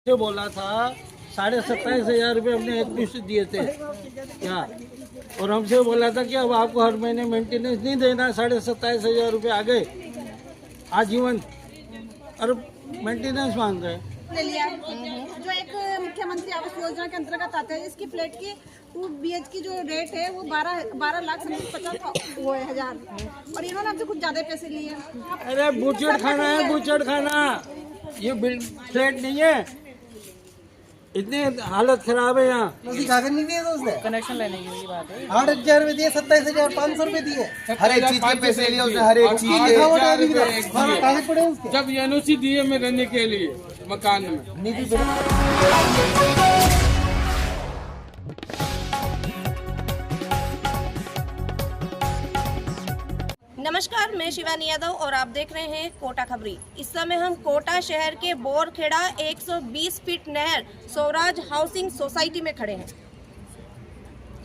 से बोला था 27,500 रुपये हमने एक मुश्त दिए थे क्या, और हमसे बोला था कि अब आपको हर महीने मेंटेनेंस नहीं देना, 27,500 रुपये आ गए आजीवन, और मेंटेनेंस मांग रहे हैं। ले लिया जो एक मुख्यमंत्री आवास योजना के अंतर्गत आता है, इसकी फ्लैट की 2 BH की जो रेट है वो 12,50,000 और इन्होंने हमसे कुछ ज्यादा पैसे लिए। अरे बूचड़ खाना है, बूचड़ खाना, ये फ्लैट नहीं है, इतनी हालत खराब है यहाँ। कागज नहीं दिए उसने, कनेक्शन लेने की बात है। 8,000 रुपए दिए, 27,500 रुपए दिए, हर एक चीज के पैसे लिए उसने, हर एक चीज के। कागज पड़े उसके। जब एनओसी दिए मैं रहने के लिए मकान में, नमस्कार, मैं शिवानी यादव और आप देख रहे हैं कोटा खबरी। इस समय हम कोटा शहर के बोरखेड़ा 120 फीट नहर स्वराज हाउसिंग सोसाइटी में खड़े हैं।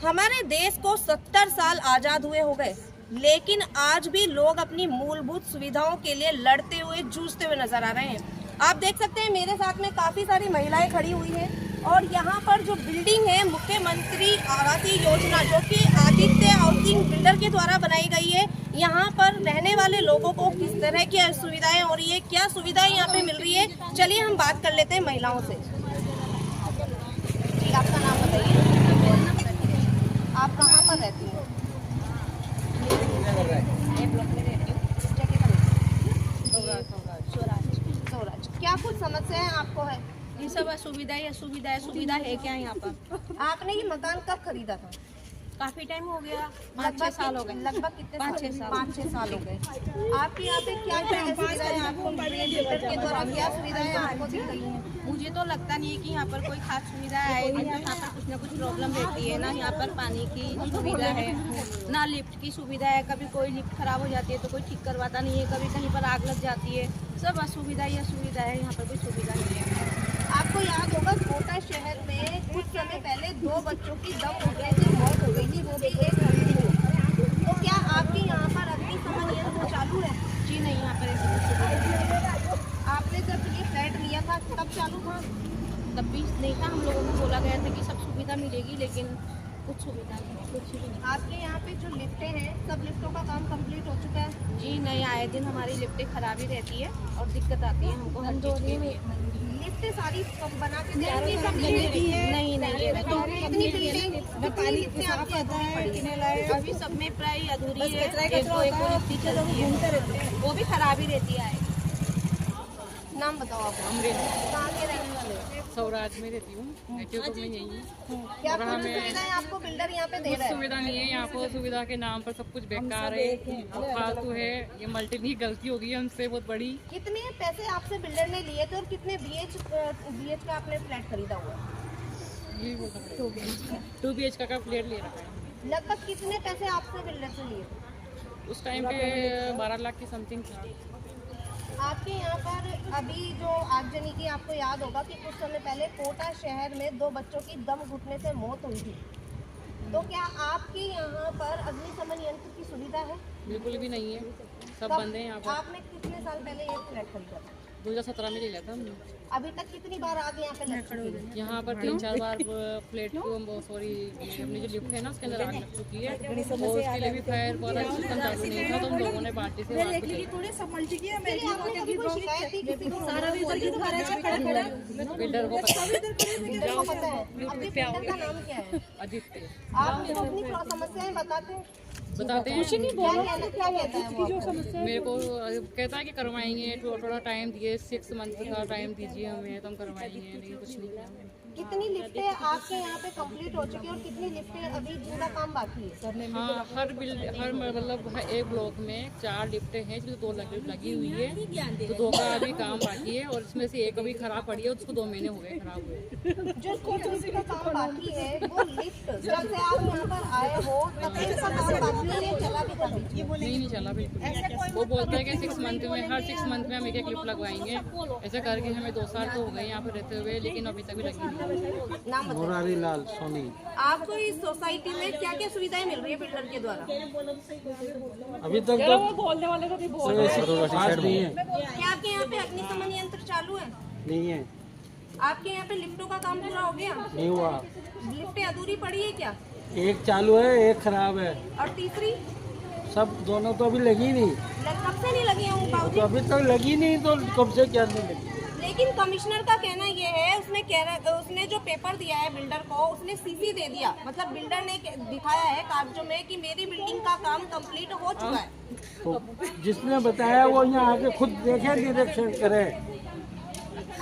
हमारे देश को 70 साल आज़ाद हुए हो गए, लेकिन आज भी लोग अपनी मूलभूत सुविधाओं के लिए लड़ते हुए, जूझते हुए नजर आ रहे हैं। आप देख सकते हैं मेरे साथ में काफ़ी सारी महिलाएं खड़ी हुई हैं और यहाँ पर जो बिल्डिंग है मुख्यमंत्री आवास योजना जो कि आदित्य हाउसिंग बिल्डर के द्वारा बनाई गई है, यहाँ पर रहने वाले लोगों को किस तरह की सुविधाएं हो रही है, क्या सुविधाएं यहाँ पे मिल रही है, चलिए हम बात कर लेते हैं महिलाओं से। जी, आपका नाम बताइए, आप कहाँ पर रहती हैं? स्वराज। क्या कुछ समस्या है आपको है? ये सब सुविधा है क्या यहाँ पर? आपने ये मकान कब खरीदा था? काफी टाइम हो गया, 5-6 साल हो गए। लगभग कितने? 5-6 साल हो गए। आपके यहाँ पे क्या क्या सुविधाएं आपको मिल रही है? के द्वारा क्या सुविधाएं आपको दी गई हैं? मुझे तो लगता नहीं है कि यहाँ पर कोई खास सुविधा आएगी। यहाँ पर कुछ ना कुछ प्रॉब्लम रहती है ना, यहाँ पर पानी की सुविधा है ना, लिफ्ट की सुविधा है। कभी कोई लिफ्ट खराब हो जाती है तो कोई ठीक करवाता नहीं है, कभी कहीं पर आग लग जाती है। सब असुविधा या सुविधा है, यहाँ पर कोई सुविधा नहीं है। आपको याद होगा कोटा शहर में कुछ समय पहले 2 बच्चों की दम घुटने से मौत हो गई थी, वो भी एक लड़की को। तो क्या आपके यहाँ पर अग्निशमन यंत्र चालू है? जी नहीं, यहाँ पर ऐसी सुविधा। आपने जब ये फ्लैट लिया था तब चालू था? तब भी नहीं था, हम लोगों को बोला गया था कि सब सुविधा मिलेगी, लेकिन कुछ सुविधा नहीं, कुछ भी नहीं। आपके यहाँ पे जो लिफ्टें हैं, सब लिफ्टों का काम कंप्लीट हो चुका है? जी नहीं, आए दिन हमारी लिफ्टें खराब ही रहती है और दिक्कत आती है हमको हर चीज़ के लिए। लिफ्टें सारी बना के नहीं, इतनी बिल्डिंग अभी सब में प्राय अधूरी है, वो भी खराब ही रहती है। नाम बताओ आप। कहाँ के रहने वाले हो? स्वराज में रहती हूँ, तो मैं यही हूँ। क्या कुछ सुविधाएं आपको बिल्डर यहाँ पे दे रहा है? सुविधा नहीं है यहाँ पर, सुविधा के नाम पर सब कुछ बेकार है, फालतू है। ये मल्टी की गलती हो गई है हमसे बहुत बड़ी। कितने पैसे आपसे बिल्डर ने लिए थे और कितने BH का आपने फ्लैट खरीदा हुआ? 2 BH का फ्लैट ले रखा है। लगभग कितने पैसे आपसे बिल्डर से लिए? उस टाइम पे 12 लाख की समथिंग था। आपके यहाँ पर अभी जो आगजनी की, आपको याद होगा कि कुछ समय पहले कोटा शहर में 2 बच्चों की दम घुटने से मौत हुई थी। तो क्या आपके यहाँ पर अग्निशमन यंत्र की सुविधा है? बिल्कुल भी नहीं है, सब बंद है यहाँ पर। आपने कितने साल पहले ये फ्लैट खरीदा था? 2017 में ले लिया था हमने। अभी तक कितनी बार आगे यहाँ पे लग चुकी है? यहाँ पर 3-4 बार प्लेट को सॉरी अपनी जो लिफ्ट है ना उसके अंदर आग लग चुकी है, और उसके लिए भी फायर वाला सिस्टम चालू नहीं था, तो हम लोगों ने पार्टी से बात की। बिल्डर को पता है? बिल्डर का नाम क्या है? आदित्य आप तो अपनी समस्याएं बताते हैं? बताते हैं। क्या कहता है वो आपको? मेरे को कहता है कि करवाएंगे, थोड़ा टाइम दिए, 6 मंथ का टाइम दीजिए हमें, तो हम करवाएंगे, लेकिन कुछ नहीं किया। कितनी लिफ्टें आपके यहाँ पे कंप्लीट हो चुकी है और कितनी लिफ्टें अभी जिनका काम बाकी है? हाँ, हर मतलब एक ब्लॉक में 4 लिफ्टें हैं, जो 2 लगी हुई है, तो 2 का अभी काम बाकी है, और इसमें से एक अभी खराब पड़ी है, उसको 2 महीने हो गए खराब हुए। जो लिफ्ट का काम बाकी है वो लिफ्ट जब से आप यहाँ पर आए हो तब से इसका काम बाकी है, चला भी कभी? नहीं चला बिल्कुल। वो बोलते हैं कि 6 मंथ में, हर 6 मंथ में हम एक लिफ्ट लगवाएंगे। ऐसा करके हमें 2 साल तो हो गए यहाँ पर रहते हुए, लेकिन अभी तक भी लगी नहीं। नाम बताओ। मुरारी लाल सोनी। आपको इस सोसाइटी में क्या क्या सुविधाएं मिल रही है बिल्डर के द्वारा? अभी तक तो बोलने वाले तो नहीं है। क्या आपके यहाँ पे अग्निशमन यंत्र चालू है? नहीं है। आपके यहाँ पे लिफ्टों का काम पूरा हो गया? नहीं हुआ, लिफ्टें अधूरी पड़ी है क्या? एक चालू है एक खराब है, और तीसरी सब दोनों तो अभी लगी नहीं। कब से नहीं लगी हूँ बाबूजी? तो अभी तक लगी नहीं तो कब से क्या नहीं लगी। लेकिन कमिश्नर का कहना ये है, उसने जो पेपर दिया है बिल्डर को, उसने सीसी दे दिया, मतलब बिल्डर ने दिखाया है कागजों में कि मेरी बिल्डिंग का काम कंप्लीट हो चुका है। तो जिसने बताया वो यहाँ आके खुद देखे, निरीक्षण करे।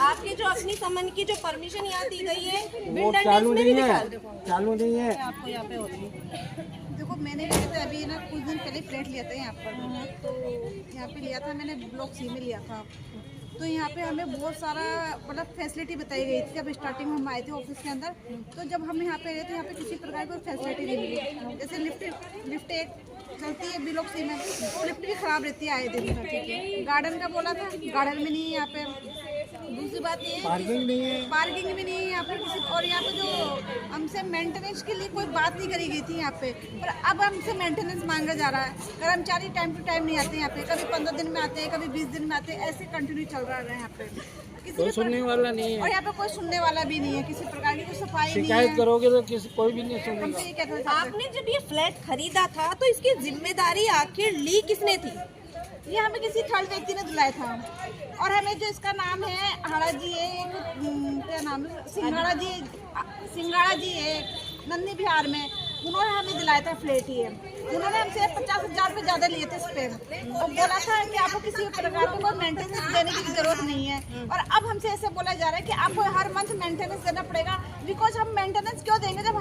आपके जो अपनी समन की जो परमिशन यहाँ दी गई है वो बिल्डर ने चालू उसमें नहीं भी है, दिखा। चालू नहीं है। आपको यहाँ पे होती है। देखो मैंने लिया था अभी ना कुछ दिन पहले फ्लैट लिया था यहाँ पर, तो यहाँ पे लिया था मैंने ब्लॉक सी में लिया था। तो यहाँ पे हमें बहुत सारा मतलब फैसिलिटी बताई गई थी जब स्टार्टिंग में हम आए थे ऑफिस के अंदर। तो जब हम यहाँ पे रहे तो यहाँ पे किसी प्रकार की फैसिलिटी नहीं मिली। जैसे लिफ्ट एक चलती है ब्लॉक सी में, तो लिफ्ट भी खराब रहती है आए दिन। ठीक है, गार्डन का बोला था, गार्डन में नहीं है यहाँ पे। दूसरी बात ये पार्किंग नहीं है, पार्किंग भी नहीं है यहाँ पे किसी। और यहाँ पे जो हमसे मेंटेनेंस के लिए कोई बात नहीं करी गई थी यहाँ पे, पर अब हमसे मेंटेनेंस मांगा जा रहा है। कर्मचारी टाइम टू टाइम नहीं आते यहाँ पे, कभी 15 दिन में आते हैं, कभी 20 दिन में आते हैं, ऐसे कंटिन्यू चल रहा है यहाँ पे। कोई सुनने वाला नहीं है। और यहाँ पे कोई सुनने वाला भी नहीं है, किसी प्रकार की कोई सफाई नहीं शिकायत है। करोगे तो किसी कोई भी नहीं सुनेगा। हमसे ये कहना चाहते हैं। आपने जब ये फ्लैट खरीदा था तो इसकी जिम्मेदारी आखिर ली किसने थी? ये हमें किसी थर्ड व्यक्ति ने दिलाया था। और हमें जो इसका नाम है हाड़ा जी है, क्या नाम है, सिंगाड़ा जी है नंदी बिहार में, उन्होंने हमें दिलाया था फ्लैट ही है। उन्होंने हमसे 50,000 रुपये ज़्यादा लिए थे इस पे, और बोला था कि आपको किसी भी प्रकार का कोई मेंटेनेंस देने की जरूरत नहीं है। और अब हमसे ऐसे बोला जा रहा है कि आपको हर मंथ मेंटेनेंस देना पड़ेगा। बिकॉज हम मेंटेनेंस क्यों देंगे जब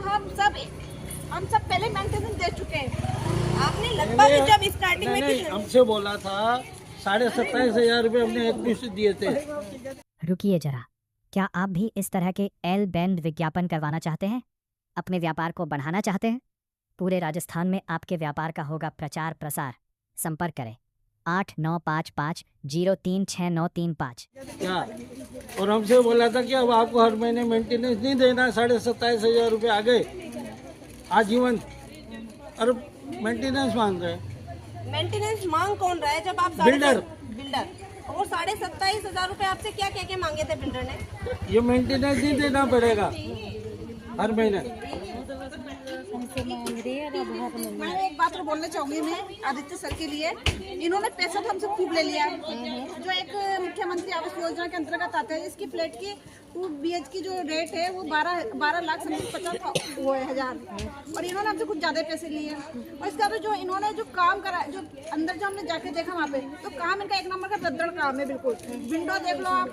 हम सब पहले मेंटेनेंस दे चुके हैं। आपने लगभग जब स्टार्टिंग में नहीं, हमसे बोला था 27,500 रुपये हमने 21 दिए थे। रुकिए जरा, क्या आप भी इस तरह के एल बैंड विज्ञापन करवाना चाहते हैं? अपने व्यापार को बढ़ाना चाहते हैं? पूरे राजस्थान में आपके व्यापार का होगा प्रचार प्रसार। संपर्क करें 8955036935। क्या? और हमसे बोला था कि अब आपको हर महीने मेंटेनेंस नहीं देना, 27,500 रुपये आ गए आजीवन, और मेंटेनेंस मांग रहे हैं। मेंटेनेंस मांग कौन रहा है? जब आप बिल्डर और 27,500 रुपए आपसे क्या कह के मांगे थे बिल्डर ने? ये मेंटेनेंस नहीं देना पड़ेगा हर महीने। मैं एक बात और बोलना चाहूंगी मैं आदित्य सर के लिए। इन्होंने पैसा तो हमसे खूब ले लिया। जो एक मुख्यमंत्री आवास योजना के अंतर्गत आता है, इसकी फ्लैट की 2 BH की जो रेट है वो 12,50,000, और इन्होंने हमसे कुछ ज्यादा पैसे लिए। और इसके बाद जो इन्होंने जो काम करा, जो अंदर जो हमने जाके देखा वहाँ पे, तो काम इनका एक नंबर का दद्दड़ काम है बिल्कुल। विंडो देख लो आप,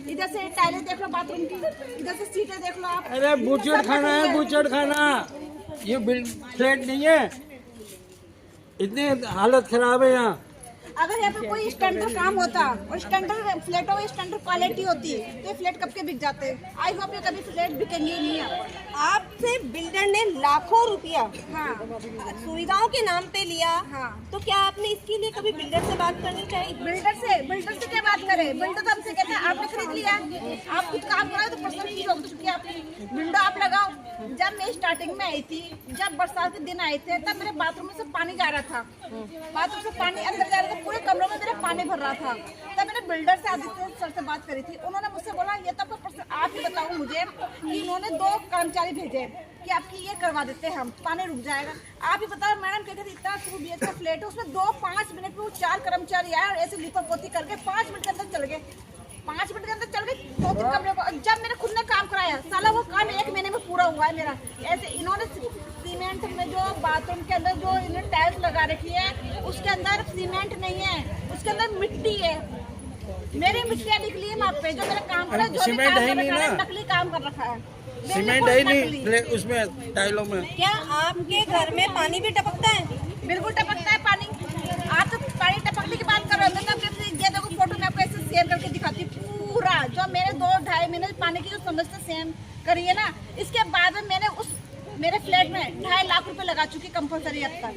इधर से टाइलें देख लो बाथरूम की, इधर से सीटें देख लो आप। अरे बूचड़ खाना है, बूचड़ खाना, ये फ्लैट नहीं है। इतनी हालत खराब है यहाँ। अगर यहाँ पे कोई स्टैंडर्ड काम होता और स्टैंडर्ड फ्लैटों में स्टैंडर्ड क्वालिटी होती तो ये फ्लैट कब के बिक जाते। आई होप ये कभी फ्लैट बिकेंगे ही नहीं। आपसे बिल्डर ने लाखों रुपया हाँ सुविधाओं के नाम पे लिया। हाँ, तो क्या आपने इसके लिए कभी बिल्डर से बात करनी चाहिए? बिल्डर से क्या बात करें? बिल्डर तो हमसे कहते हैं आपने खरीद लिया, आप खुद काम कराओ तो पर्सनल फीस हो चुकी है आपकी, विंडो आप लगाओ। जब मैं स्टार्टिंग में आई थी, जब बरसात के दिन आए थे, तब मेरे बाथरूम में से पानी जा रहा था, बाथरूम से पानी अंदर जा रहा था, पूरे कमरों में मेरे पानी भर रहा था। तब मैंने बिल्डर से आदित्य सर से बात करी थी। उन्होंने मुझसे बोला ये तो आप ही बताओ मुझे कि इन्होंने 2 कर्मचारी भेजे कि आपकी ये करवा देते हैं, हम पानी रुक जाएगा। आप ही बताओ मैडम, कहते थे इतना 2 BH का फ्लैट है, उसमें 5 मिनट में वो 4 कर्मचारी आए और ऐसे लिपापोती करके 5 मिनट के अंदर चल गए। 5 मिनट के अंदर चल गए 2-3 कमरे को। जब मैंने खुद ने काम कराया, साला वो काम 1 महीने में पूरा हुआ है मेरा। ऐसे इन्होंने सीमेंट में जो बाथरूम के अंदर जो इन्होंने टाइल्स लगा रखी है, उसके अंदर सीमेंट नहीं है, उसके अंदर मिट्टी है। मेरी मिट्टियाँ निकली है वहाँ पे, जो मेरा काम कर रहा है नकली काम कर रखा है। सीमेंट है नहीं उसमें टाइलों में। क्या आपके घर में पानी भी टपकता है? बिल्कुल टपकता है पानी। आप तो पानी टपकने की बात कर रहे हो, मैं तो ये देखो फोटो में आपको ऐसे शेयर करके दिखाती हूँ पूरा, जो मेरे 2-2.5 महीने पानी की जो समस्या सेम करी है ना। इसके बाद में मैंने मेरे फ्लैट में 2.5 लाख रुपए लगा चुकी कंपल्सरी अब तक।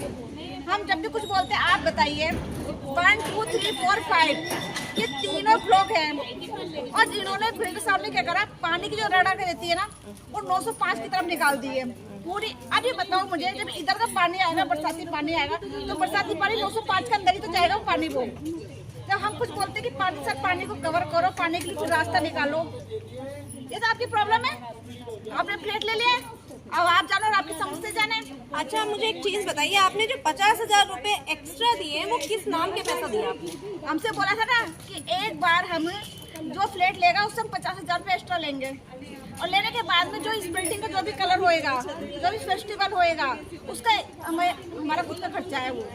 हम जब भी कुछ बोलते हैं आप बताइए, 1 2 3 4 5 ये तीनों ब्लॉक हैं। और इन्होंने बिल्डर साहब ने क्या करा, पानी की जो रड़ा रहती है ना, वो 905 की तरफ निकाल दी है पूरी। अब ये बताओ मुझे, जब इधर का पानी आएगा, बरसाती पानी आएगा, तो बरसाती पानी 905 के अंदर ही तो जाएगा वो पानी। वो जब हम कुछ बोलते हैं कि पानी को कवर करो, पानी के लिए कुछ रास्ता निकालो, आपकी प्रॉब्लम है, आपने फ्लैट ले लिया, अब आप जानो और आपकी समझ से जाने। अच्छा मुझे एक चीज बताइए, आपने जो 50,000 रुपए एक्स्ट्रा दिए वो किस नाम के पैसा दिया आपने? हमसे बोला था ना कि एक बार हम जो फ्लैट लेगा उससे हम 50,000 रुपये एक्स्ट्रा लेंगे, और लेने के बाद में जो इस बिल्डिंग का जो भी कलर होएगा, जो भी फेस्टिवल होएगा, उसका हमारा खुद का खर्चा है। वो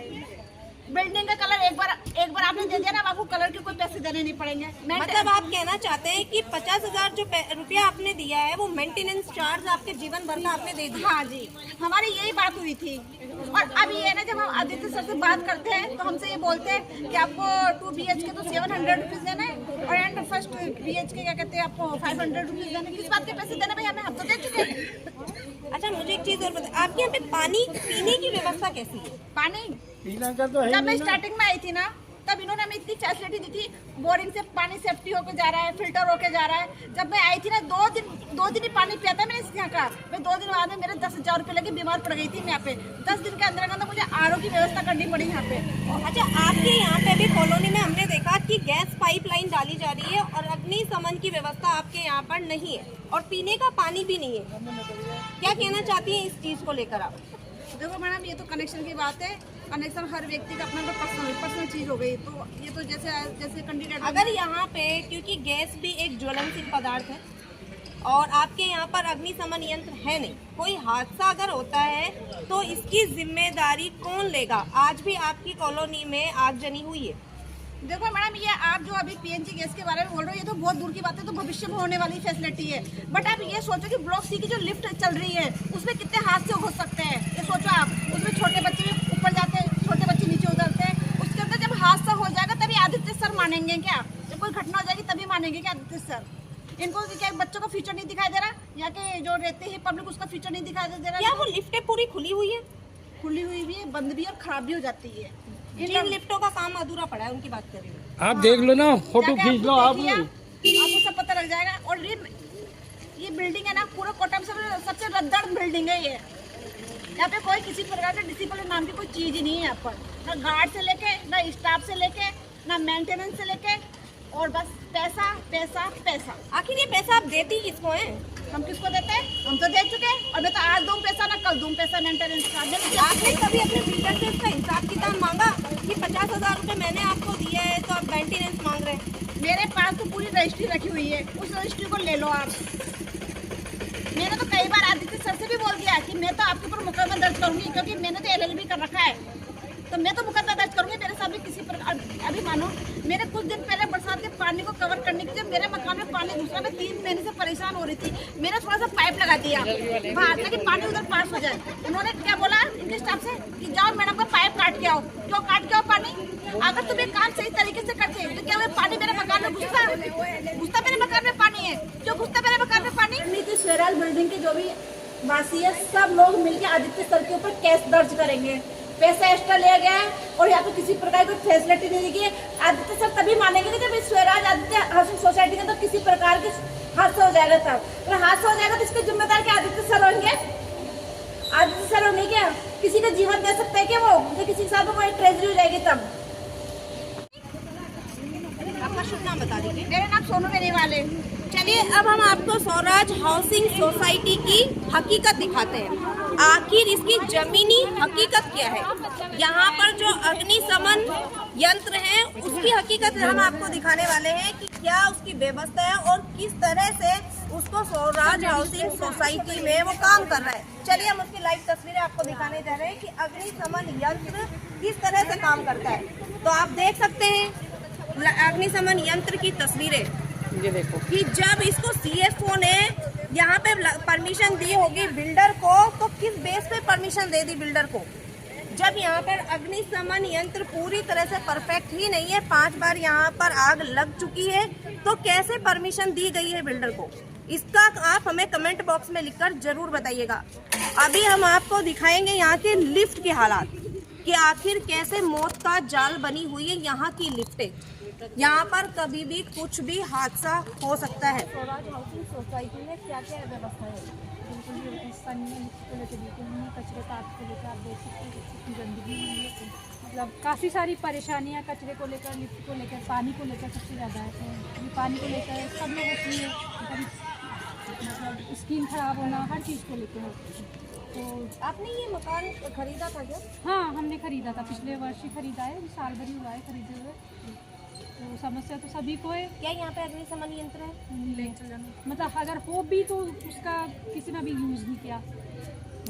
बिल्डिंग का कलर एक बार आपने दे दिया ना, आपको कलर के कोई पैसे देने नहीं पड़ेंगे। मतलब आप कहना चाहते हैं कि 50,000 जो रुपया आपने दिया है वो मेंटेनेंस चार्ज आपके जीवन भर का आपने दे दिया? हाँ जी, हमारी यही बात हुई थी। और अब ये ना, जब हम आदित्य सर से बात करते हैं तो हमसे ये बोलते हैं कि आपको 2 BHK तो 700 रुपीज देना है, और एंड फर्स्ट BHK क्या कहते हैं आपको 500 रुपीज देना है। किस बात के पैसे देना भाई, हमें हम तो दे चुके हैं। अच्छा मुझे एक चीज और बताइए, आपके यहाँ पे पानी पीने की व्यवस्था कैसी है? पानी पीना का तो है जब मैं नहीं ना। स्टार्टिंग में आई थी ना, तब इन्होंने हमें इतनी फैसिलिटी दी थी, बोरिंग से पानी सेफ्टी होके जा रहा है, फिल्टर होके जा रहा है। जब मैं आई थी ना, 2 दिन ही पानी पिया था मैंने यहाँ का। मैं 2 दिन बाद में मेरे 10,000 रुपये लगे, बीमार पड़ गई थी मैं यहाँ पे। 10 दिन के अंदर मुझे RO की व्यवस्था करनी पड़ी यहाँ पे। अच्छा आपके यहाँ पे भी कॉलोनी में हमने देखा कि गैस पाइपलाइन डाली जा रही है और अग्निशमन की व्यवस्था आपके यहाँ पर नहीं है, और पीने का पानी भी नहीं है। क्या कहना चाहती हैं इस चीज को लेकर आप? देखो मैडम, ये तो कनेक्शन की बात है। कनेक्शन हर व्यक्ति का अपना पर्सनल चीज हो गई, तो ये तो जैसे कैंडिडेट अगर यहाँ पे, क्योंकि गैस भी एक ज्वलनशील पदार्थ है और आपके यहाँ पर अग्निशमन यंत्र है नहीं, कोई हादसा अगर होता है तो इसकी जिम्मेदारी कौन लेगा? आज भी आपकी कॉलोनी में आगजनी हुई है। देखो मैडम, ये आप जो अभी PNG गैस के बारे में बोल रहे हो, ये तो बहुत दूर की बात है, तो भविष्य में होने वाली फैसिलिटी है। बट आप ये सोचो कि ब्लॉक C की जो लिफ्ट चल रही है उसमें कितने हादसे हो सकते हैं। ये सोचो आप, उसमें छोटे बच्चे भी ऊपर जाते हैं, छोटे बच्चे नीचे उतरते हैं। उसके अंदर जब हादसा हो जाएगा तभी आदित्य सर मानेंगे क्या? जब कोई घटना हो जाएगी तभी मानेंगे क्या आदित्य सर? इनको क्या बच्चों का फ्यूचर नहीं दिखाई दे रहा? यहाँ के जो रहते हैं पब्लिक, उसका फ्यूचर नहीं दिखाई दे रहा? क्या वो लिफ्टें पूरी खुली हुई है? खुली हुई भी है, बंद भी और खराब भी हो जाती है। जिन लिफ्टों का काम अधूरा पड़ा है उनकी बात कर रही हूँ। आप देख लो ना, फोटो जाके खींच लो आप आप देखिए, लोग। आपको सब पता लग जाएगा। और ये बिल्डिंग है ना, पूरा कोटा में सबसे रद्दड़ बिल्डिंग है ये। यहाँ पे कोई किसी प्रकार का डिसिप्लिन नाम की कोई चीज ही नहीं है यहाँ पर, ना गार्ड से लेके, ना स्टाफ से लेके, ना मेंटेनेंस से लेके, और बस पैसा पैसा पैसा। आखिर ये पैसा आप देती किसको हैं? हम किसको देते हैं? हम तो दे चुके हैं, और मैं तो आज दूँ पैसा ना कल दूँ पैसा मेंटेनेंस का। आपने कभी अपने बिल्डर से इसका हिसाब किताब मांगा कि 50,000 रुपए मैंने आपको दिया है तो आप मेंटेनेंस मांग रहे हैं? मेरे पास तो पूरी रजिस्ट्री रखी हुई है, उस रजिस्ट्री को ले लो आप। मैंने तो कई बार आदित्य सर से भी बोल दिया कि मैं तो आपके ऊपर मुकदमा दर्ज करूंगी, क्योंकि मैंने तो LLB कर रखा है, तो मैं तो मुकदमा दर्ज करूंगी। मेरे साथ भी किसी प्रकार, अभी मानो मेरे कुछ दिन पहले बरसात के पानी को कवर करने के लिए मेरे मकान में पानी घुस रहा, मैं 3 महीने से परेशान हो रही थी। मैंने थोड़ा सा पाइप लगा दिया बाहर, ताकि पानी उधर पास हो जाए। उन्होंने क्या बोला इनके स्टाफ से कि जाओ मैडम का पाइप काट के आओ। क्यों काट के आओ पानी? अगर तुम एक काम सही तरीके से करते तो क्या पानी मेरे मकान में घुसता? मेरे मकान में पानी है, क्यों घुसता मेरे मकान में पानी? नीति स्वराज बिल्डिंग के जो भी वासी है, सब लोग मिलकर आदित्य सर के ऊपर केस दर्ज करेंगे। पैसा एक्स्ट्रा लिया गया है और यहाँ पे किसी प्रकार की फैसिलिटी नहीं दी गई। आदित्य सर तभी मानेंगे जब स्वराज आदित्य हाउसिंग सोसाइटी के अंदर किसी प्रकार के हादसा हो जाएगा। तब अगर हादसा हो जाएगा तो इसके जिम्मेदार क्या आदित्य सर होंगे? आदित्य सर होंगे क्या? किसी का जीवन दे सकते हैं क्या वो? जो किसी के साथ में कोई ट्रेजरी हो जाएगी तब। आपका शुभ नाम बता दीजिए। मेरा नाम सोनू बेनीवाल है। चलिए अब हम आपको स्वराज हाउसिंग सोसाइटी की हकीकत दिखाते हैं। आखिर इसकी जमीनी हकीकत क्या है? यहाँ पर जो अग्निशमन यंत्र है उसकी हकीकत हम आपको दिखाने वाले हैं कि क्या उसकी व्यवस्था है और किस तरह से उसको स्वराज हाउसिंग सोसाइटी में वो काम कर रहा है। चलिए हम उसकी लाइव तस्वीरें आपको दिखाने जा रहे हैं कि अग्निशमन यंत्र किस तरह से काम करता है। तो आप देख सकते हैं अग्निशमन यंत्र की तस्वीरें, ये देखो कि जब इसको CFO ने यहाँ पे परमिशन दी होगी बिल्डर को, तो किस बेस पे परमिशन दे दी बिल्डर को? जब यहाँ पर अग्निशमन यंत्र पूरी तरह से परफेक्ट ही नहीं है, 5 बार यहाँ पर आग लग चुकी है, तो कैसे परमिशन दी गई है बिल्डर को? इसका आप हमें कमेंट बॉक्स में लिखकर जरूर बताइएगा। अभी हम आपको दिखाएंगे यहाँ के लिफ्ट के हालात कि आखिर कैसे मौत का जाल बनी हुई है यहाँ की लिफ्टें। यहाँ पर कभी भी कुछ भी हादसा हो सकता है। स्वराज हाउसिंग सोसाइटी में क्या क्या व्यवस्था है? बिल्कुल कचरे का आपको लेकर आप देख सकते हैं कितनी गंदगी हुई है। मतलब काफ़ी सारी परेशानियाँ कचरे को लेकर, लिफ्ट को लेकर, पानी को लेकर सबसे ज़्यादा है। तो ये पानी को लेकर सब लोग अपनी स्किन खराब होना, हर चीज़ को लेकर है। तो आपने ये मकान खरीदा था क्या? हाँ, हमने खरीदा था, पिछले वर्ष ही खरीदा है, साल भर ही हुआ है खरीदे हुए। तो समस्या तो सभी को है। क्या यहाँ पे अग्निशमन यंत्र है? मतलब अगर हो भी तो उसका किसी ने भी यूज़ नहीं किया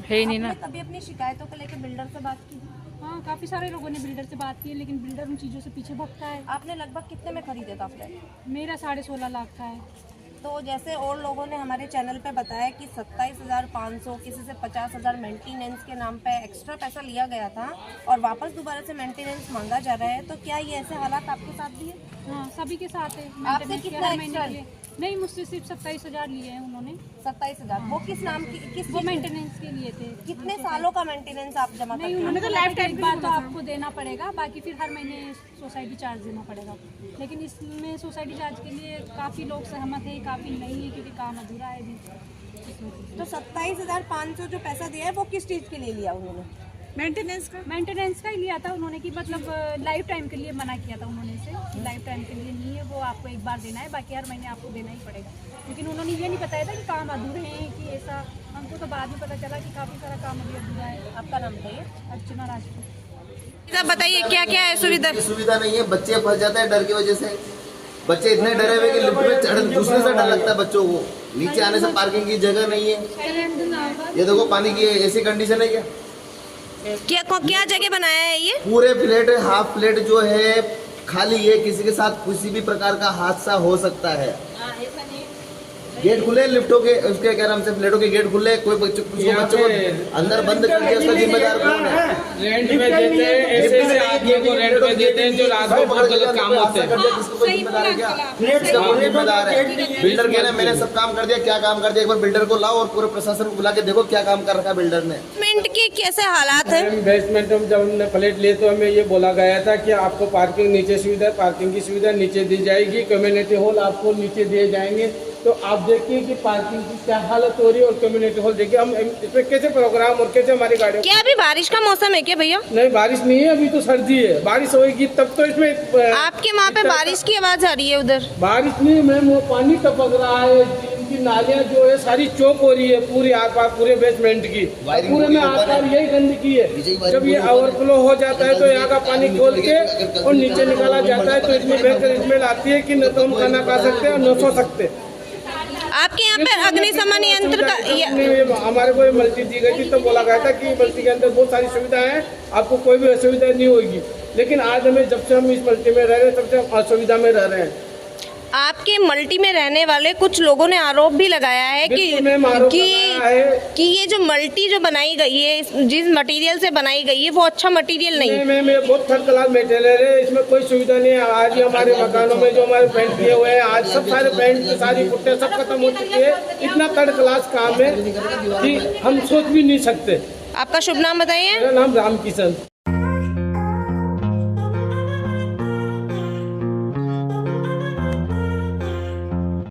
है ही नहीं ना। आपने कभी अपनी शिकायतों को लेकर बिल्डर से बात की? हाँ, काफ़ी सारे लोगों ने बिल्डर से बात की है, लेकिन बिल्डर उन चीज़ों से पीछे भगता है। आपने लगभग कितने में खरीदा था फ्लैट? मेरा 16.5 लाख का है। तो जैसे और लोगों ने हमारे चैनल पे बताया कि 27,500, किसी से 50,000 मेंटेनेंस के नाम पे एक्स्ट्रा पैसा लिया गया था और वापस दोबारा से मेंटेनेंस मांगा जा रहा है, तो क्या ये ऐसे हालात आपके साथ भी है? हाँ, सभी के साथ है। आपसे maintenance कितना हर महीने extra? के लिए। नहीं, मुझसे सिर्फ 27,000 लिए हैं उन्होंने। 27,000 वो किस नाम की, किस वो चीज़ के? मेंटेनेंस के लिए थे। कितने सालों का मेंटेनेंस आप जमा नहीं, करते हैं? उन्होंने तो लाइफ टाइम एक बार तो आपको देना पड़ेगा, बाकी फिर हर महीने सोसाइटी चार्ज देना पड़ेगा। लेकिन इसमें सोसाइटी चार्ज के लिए काफ़ी लोग सहमत है, काफ़ी नहीं है, क्योंकि काम अधूरा है अभी। तो 27,500 जो पैसा दिया है वो किस चीज़ के लिए लिया उन्होंने? मेंटेनेंस का ही लिया था उन्होंने, कि मतलब लाइफ टाइम के लिए मना किया था उन्होंने से, लाइफ टाइम के लिए नहीं है, वो आपको एक बार देना है, बाकी हर महीने आपको देना ही पड़ेगा। लेकिन उन्होंने ये नहीं बताया था कि काम अधूरे हैं कि ऐसा, हमको तो बाद में पता चला कि काफ़ी सारा काम अभी अधूरा है। आपका नाम बताइए। अर्चना राजपूत। आप बताइए क्या क्या है सुविधा? सुविधा नहीं है, बच्चे फंस जाते हैं डर की वजह से। बच्चे इतने डरे हुए कि लिफ्ट में चढ़ घुसने से डर लगता है बच्चों को। नीचे आने से पार्किंग की जगह नहीं है। ये देखो पानी की ऐसी कंडीशन है क्या जगह बनाया है ये? पूरे प्लेट, हाफ प्लेट जो है खाली है, किसी के साथ किसी भी प्रकार का हादसा हो सकता है। गेट खुले लिफ्टों के, उसके क्या नाम से प्लेटों के गेट खुले, कोई बच्चों को अंदर बंद कर दिया, उसका जिम्मेदार कौन है? रेंट पे देते हैं, ऐसे आदमी को रेंट पे देते हैं जो रात को बहुत गलत काम होते हैं। किसको जिम्मेदार है? क्या जिम्मेदार है? बिल्डर कह रहे मैंने सब काम कर दिया, क्या काम कर दिया? एक बार बिल्डर को लाओ और पूरे प्रशासन को बुला के देखो क्या काम कर रखा है बिल्डर ने। बेसमेंट के कैसे हालात है? बेसमेंट में जब हमने फ्लैट लिए तो हमें ये बोला गया था कि आपको पार्किंग नीचे सुविधा, पार्किंग की सुविधा नीचे दी जाएगी, कम्युनिटी हॉल आपको नीचे दिए जाएंगे। तो आप देखिए कि पार्किंग की क्या हालत हो रही है और कम्युनिटी हॉल देखिए, हम इसमें कैसे प्रोग्राम और कैसे हमारी गाड़ियों। क्या अभी बारिश का मौसम है क्या भैया? नहीं, बारिश नहीं है, अभी तो सर्दी है। बारिश होगी तब तो इसमें आपके वहाँ पे बारिश की आवाज आ रही है उधर? बारिश नहीं मैम, वो पानी टपक रहा है, इनकी नालियाँ जो है सारी चौक हो रही है पूरी आर पार पूरे बेसमेंट की, पूरे में आर पार यही गंदगी है। जब ये ओवरफ्लो हो जाता है तो यहाँ का पानी खोल के और नीचे निकाला जाता है, तो इतनी बेहतर स्मेल आती है कि न तो हम खाना खा सकते हैं और न सो सकते। आपके यहाँ पे अग्निशमन यंत्र का हमारे को मल्टी दी गई थी, तो बोला गया था कि मल्टी के अंदर बहुत सारी सुविधाएं हैं, आपको कोई भी असुविधा नहीं होगी। लेकिन आज हमें, जब से हम इस मल्टी में रह रहे हैं, तब से हम असुविधा में रह रहे हैं। आपके मल्टी में रहने वाले कुछ लोगों ने आरोप भी लगाया है कि ये जो मल्टी जो बनाई गई है, जिस मटेरियल से बनाई गई है वो अच्छा मटेरियल नहीं है। मैम, ये बहुत थर्ड क्लास मटेरियल है, इसमें कोई सुविधा नहीं है। आज ही हमारे मकानों में जो हमारे पेंट किए हुए हैं, आज सब सारे पेंट, सारी पुट्टे सब खत्म हो चुकी है। इतना थर्ड क्लास काम है कि हम सोच भी नहीं सकते। आपका शुभ नाम बताइए। मेरा नाम राम किशन।